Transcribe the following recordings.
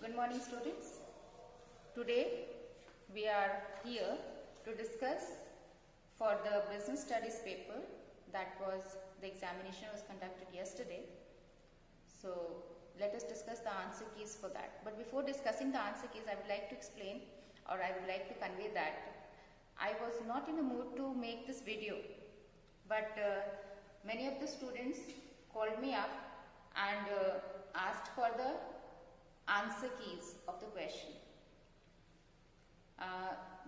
Good morning, students. Today we are here to discuss for the business studies paper, that was the examination was conducted yesterday. So let us discuss the answer keys for that. But before discussing the answer keys, I would like to explain, or I would like to convey that I was not in a mood to make this video, but many of the students called me up and asked for the answer keys of the question.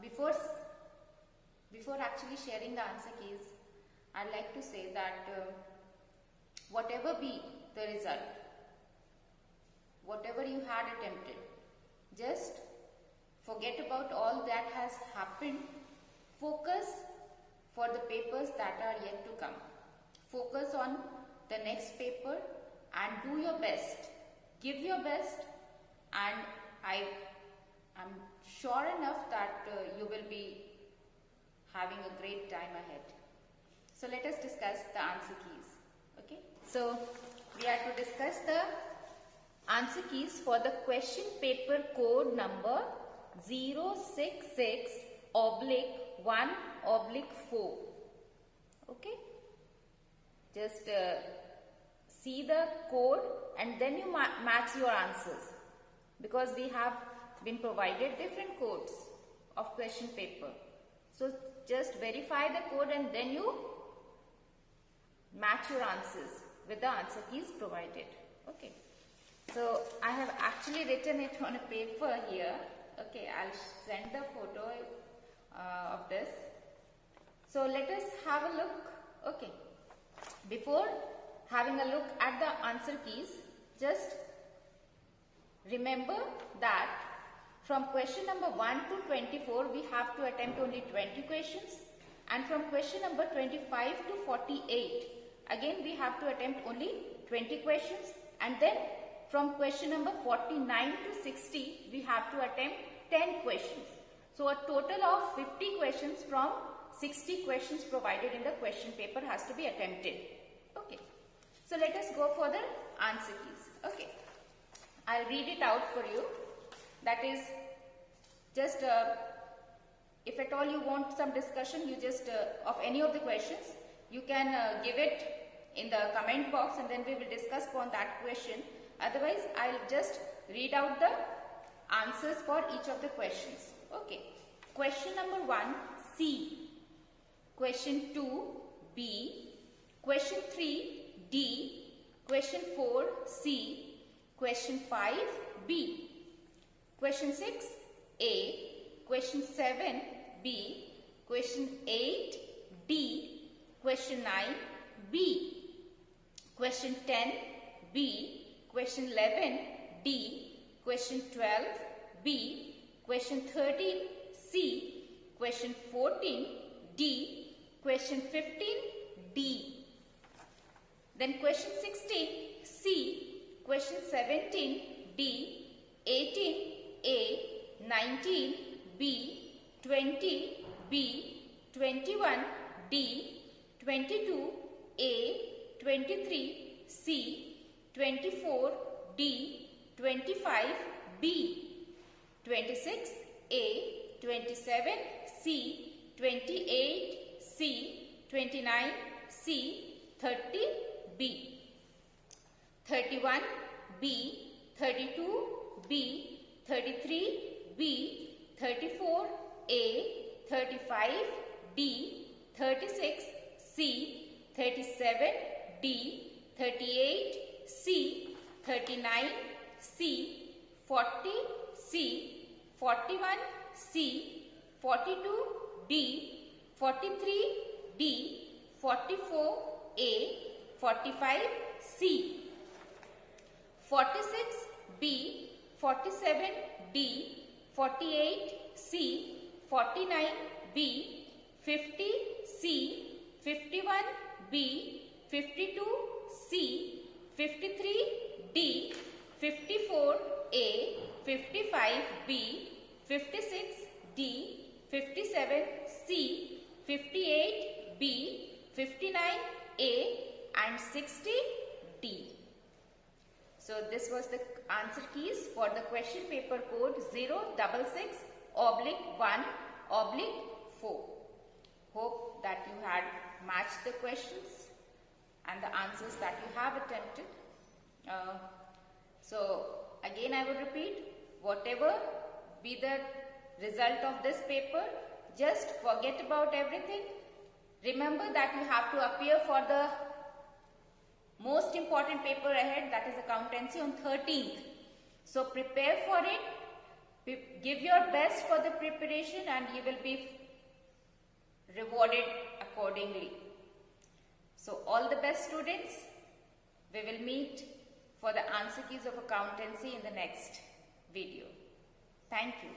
Before actually sharing the answer keys, I'd like to say that whatever be the result, whatever you had attempted, just forget about all that has happened. Focus for the papers that are yet to come. Focus on the next paper and do your best. Give your best, and I am sure enough that you will be having a great time ahead. So let us discuss the answer keys. Okay. So we are to discuss the answer keys for the question paper code number 066/1/4. Okay. Just see the code and then you match your answers, because we have been provided different codes of question paper. So just verify the code and then you match your answers with the answer keys provided. Okay. So I have actually written it on a paper here. Okay, I'll send the photo of this. So let us have a look. Okay. Before having a look at the answer keys, just remember that from question number 1 to 24 we have to attempt only 20 questions, and from question number 25 to 48 again we have to attempt only 20 questions, and then from question number 49 to 60 we have to attempt 10 questions. So a total of 50 questions from 60 questions provided in the question paper has to be attempted. Okay. So let us go for the answer keys. Okay. I'll read it out for you. That is just if at all you want some discussion, you just of any of the questions, you can give it in the comment box and then we will discuss upon that question. Otherwise, I'll just read out the answers for each of the questions. Okay. Question number 1, C. Question 2, B. Question 3, D. Question 4, C. Question 5, B. Question 6, A. Question 7, B. Question 8, D. Question 9, B. Question 10, B. Question 11, D. Question 12, B. Question 13, C. Question 14, D. Question 15, D. Then question 16, C. Question 17, D. 18, A. 19, B. 20, B. 21, D. 22, A. 23, C. 24, D. 25, B. 26, A. 27, C. 28, C. 29, C. 30, B. 31, B. 32, B. 33, B. 34, A. 35, D. 36, C. 37, D. 38, C. 39, C. 40, C. 41, C. 42, D. 43, D. 44, A. 45, C. 46, B. 47, D. 48, C. 49, B. 50, C. 51, B. 52, C. 53, D. 54, A. 55, B. 56, D. 57, C. 58, B. 59, A. and 60, D. So this was the answer keys for the question paper code 066/1/4. Hope that you had matched the questions and the answers that you have attempted. So again I would repeat, whatever be the result of this paper, just forget about everything. Remember that you have to appear for the most important paper ahead, that is accountancy, on 13th. So prepare for it, give your best for the preparation, and you will be rewarded accordingly. So all the best, students. We will meet for the answer keys of accountancy in the next video. Thank you.